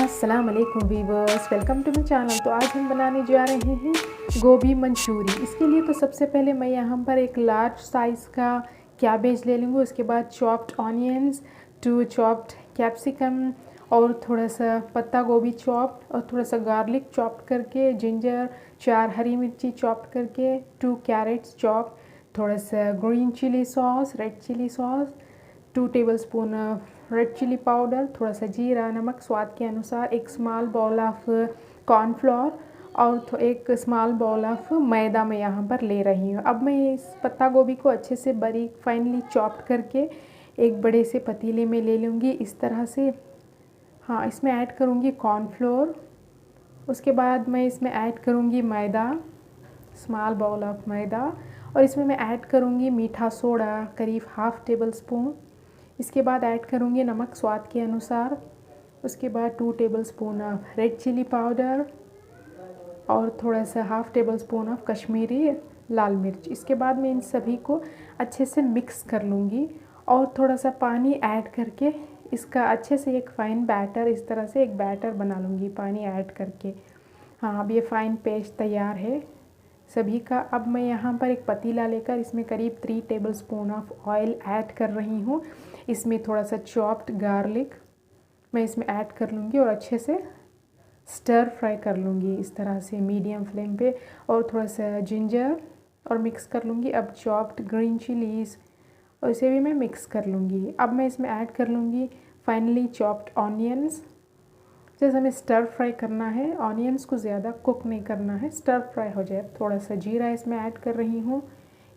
अस्सलाम वालेकुम viewers, welcome to my channel. तो आज हम बनाने जा रहे हैं गोभी मंचूरी। इसके लिए तो सबसे पहले मैं यहाँ पर एक लार्ज साइज़ का कैबेज ले लूँगी। उसके बाद चॉप्ड ऑनियंस, 2 चॉप्ड कैप्सिकम और थोड़ा सा पत्ता गोभी चॉप्ड और थोड़ा सा गार्लिक चॉप्ड करके, जिंजर, 4 हरी मिर्ची चॉप्ड करके, 2 कैरेट्स चॉप्ड, थोड़ा सा green chilli sauce, red chilli sauce, 2 tablespoon red chilli powder, थोड़ा सा जीरा, नमक स्वाद के अनुसार, एक स्मॉल बॉल ऑफ कॉर्नफ्लोर और एक स्मॉल बॉल ऑफ मैदा मैं यहाँ पर ले रही हूँ। अब मैं इस पत्ता गोभी को अच्छे से बारीक फाइनली चॉप्ड करके एक बड़े से पतीले में ले लूँगी इस तरह से। हाँ, इसमें ऐड करूँगी कॉर्नफ्लोर। उसके बाद मैं इसमें ऐड करूँगी मैदा, स्मॉल बॉल ऑफ मैदा, और इसमें मैं ऐड करूँगी मीठा सोडा करीब हाफ़ टेबल स्पून। इसके बाद ऐड करूँगी नमक स्वाद के अनुसार। उसके बाद 2 tablespoon of red chilli powder और थोड़ा सा half tablespoon of Kashmiri लाल मिर्च। इसके बाद मैं इन सभी को अच्छे से मिक्स कर लूँगी और थोड़ा सा पानी ऐड करके इसका अच्छे से एक फ़ाइन बैटर, इस तरह से एक बैटर बना लूँगी पानी ऐड करके। हाँ, अब ये फ़ाइन पेस्ट तैयार है सभी का। अब मैं यहाँ पर एक पतीला लेकर इसमें करीब 3 टेबलस्पून ऑफ ऑयल ऐड कर रही हूँ। इसमें थोड़ा सा चॉप्ड गार्लिक मैं इसमें ऐड कर लूँगी और अच्छे से स्टर फ्राई कर लूँगी इस तरह से मीडियम फ्लेम पे, और थोड़ा सा जिंजर और मिक्स कर लूँगी। अब चॉप्ड ग्रीन चिलीज़ और इसे भी मैं मिक्स कर लूँगी। अब मैं इसमें ऐड कर लूँगी फाइनली चॉप्ड ऑनियंस। जैसे हमें स्टर फ्राई करना है, ऑनियंस को ज़्यादा कुक नहीं करना है, स्टर फ्राई हो जाए। थोड़ा सा जीरा इसमें ऐड कर रही हूँ।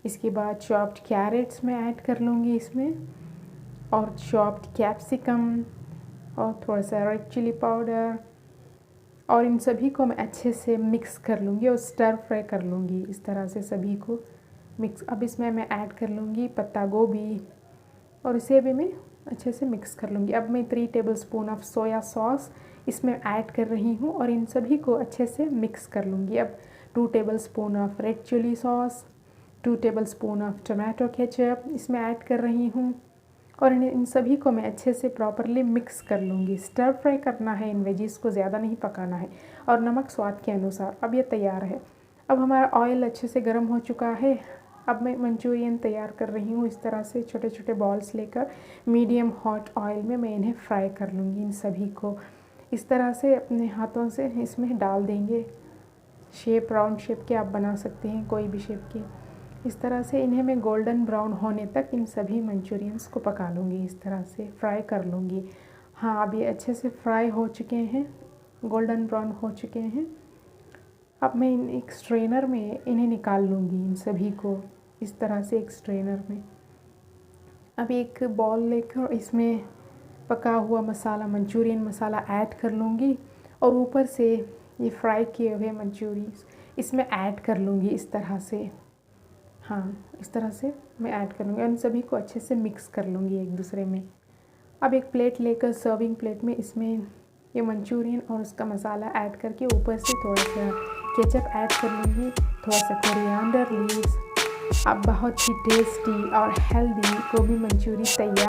इसके बाद चॉप्ड कैरेट्स में ऐड कर लूँगी इसमें, और चॉप्ड कैप्सिकम और थोड़ा सा रेड चिली पाउडर, और इन सभी को मैं अच्छे से मिक्स कर लूँगी और स्टर फ्राई कर लूँगी इस तरह से सभी को मिक्स। अब इसमें मैं ऐड कर लूँगी पत्ता गोभी और इसे भी मैं अच्छे से मिक्स कर लूँगी। अब मैं 3 टेबलस्पून ऑफ सोया सॉस इसमें ऐड कर रही हूँ और इन सभी को अच्छे से मिक्स कर लूँगी। अब 2 tablespoon of red chilli sauce, 2 tablespoon of tomato ketchup इसमें ऐड कर रही हूँ और इन सभी को मैं अच्छे से प्रॉपरली मिक्स कर लूँगी। स्टर फ्राई करना है, इन वेजीज़ को ज़्यादा नहीं पकाना है, और नमक स्वाद के अनुसार। अब ये तैयार है। अब हमारा ऑयल अच्छे से गर्म हो चुका है। अब मैं मंचूरियन तैयार कर रही हूँ इस तरह से छोटे छोटे बॉल्स लेकर मीडियम हॉट ऑयल में मैं इन्हें फ्राई कर लूँगी। इन सभी को इस तरह से अपने हाथों से इसमें डाल देंगे। शेप राउंड शेप के आप बना सकते हैं, कोई भी शेप के। इस तरह से इन्हें मैं गोल्डन ब्राउन होने तक इन सभी मंचूरियंस को पका लूँगी, इस तरह से फ्राई कर लूँगी। हाँ, अब ये अच्छे से फ्राई हो चुके हैं, गोल्डन ब्राउन हो चुके हैं। अब मैं एक स्ट्रेनर में इन्हें निकाल लूँगी, इन सभी को इस तरह से एक स्ट्रेनर में। अब एक बॉल लेकर इसमें पका हुआ मसाला, मंचूरियन मसाला ऐड कर लूँगी और ऊपर से ये फ्राई किए हुए मंचूरियंस इसमें ऐड कर लूँगी इस तरह से। हाँ, इस तरह से मैं ऐड कर लूँगी और इन सभी को अच्छे से मिक्स कर लूँगी एक दूसरे में। अब एक प्लेट लेकर सर्विंग प्लेट में इसमें ये मंचूरियन और उसका मसाला ऐड करके ऊपर से थोड़ा सा केचप ऐड कर लूँगी, थोड़ा सा कोरिएंडर लीव्स। अब बहुत ही टेस्टी और हेल्दी गोभी मंचूरी तैयार